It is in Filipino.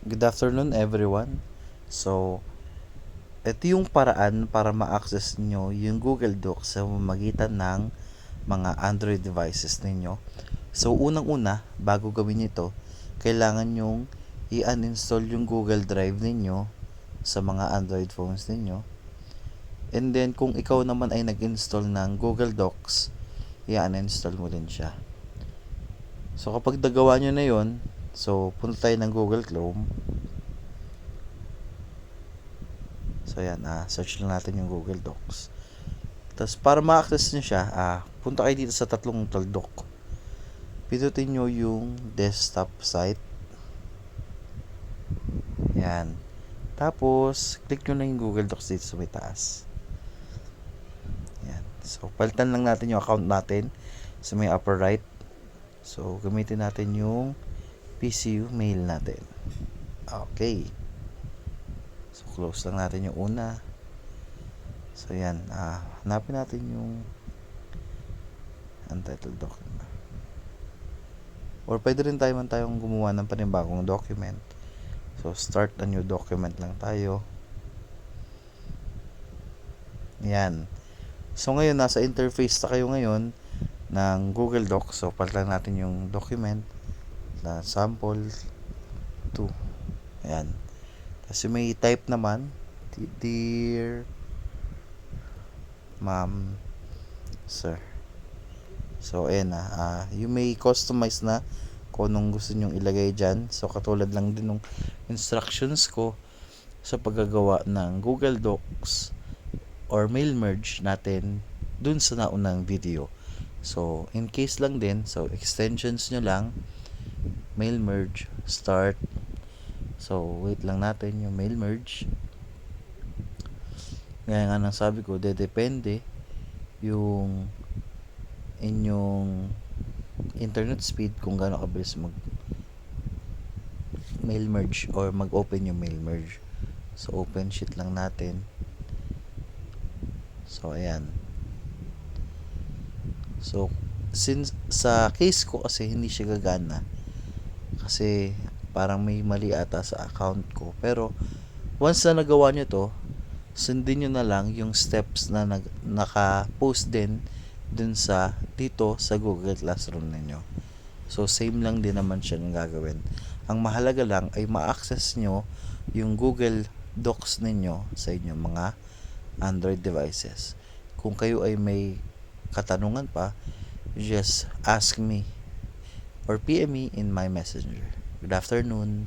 Good afternoon everyone. So, ito yung paraan para ma-access nyo yung Google Docs sa pamamagitan ng mga Android devices ninyo. So, unang-una, bago gawin ito, kailangan nyong i-uninstall yung Google Drive ninyo sa mga Android phones ninyo. And then, kung ikaw naman ay nag-install ng Google Docs, i-uninstall mo din siya. So, kapag nagawa nyo na yun, so, punta tayo ng Google Chrome. So, ayan, search lang natin yung Google Docs. Tapos, para ma-access nyo siya, punta kayo dito sa tatlong tuldok. Pindutin nyo yung desktop site. Ayan. Tapos, click nyo na yung Google Docs dito sa may taas. Ayan. So, palitan lang natin yung account natin sa may upper right. So, gamitin natin yung PCU mail natin. Okay. So, close lang natin yung una. So, yan. Hanapin natin yung untitled document. Or pwede rin tayong gumawa ng panibagong document. So, start a new document lang tayo. Yan. So, ngayon, nasa interface na kayo ngayon ng Google Docs. So, palitan natin yung document na sample 2. Ayan. Kasi may type naman, Dear Ma'am, Sir. So, ayan na. You may customize na kung anong gusto nyong ilagay dyan. So, katulad lang din ng instructions ko sa paggagawa ng Google Docs or mail merge natin dun sa naunang video. So, in case lang din, so, extensions nyo lang, mail merge, start. So, wait lang natin yung mail merge. Gaya nga ng sabi ko, depende yung inyong internet speed kung gaano kabilis mag mail merge or mag-open yung mail merge. So, open sheet lang natin. So, ayan. So, since sa case ko kasi hindi siya gagana kasi parang may mali ata sa account ko. Pero, once na nagawa nyo to, sundin nyo na lang yung steps na naka-post din dun sa dito sa Google Classroom ninyo. So, same lang din naman siya ng gagawin. Ang mahalaga lang ay ma-access nyo yung Google Docs ninyo sa inyong mga Android devices. Kung kayo ay may katanungan pa, just ask me or PM me in my messenger. Good afternoon.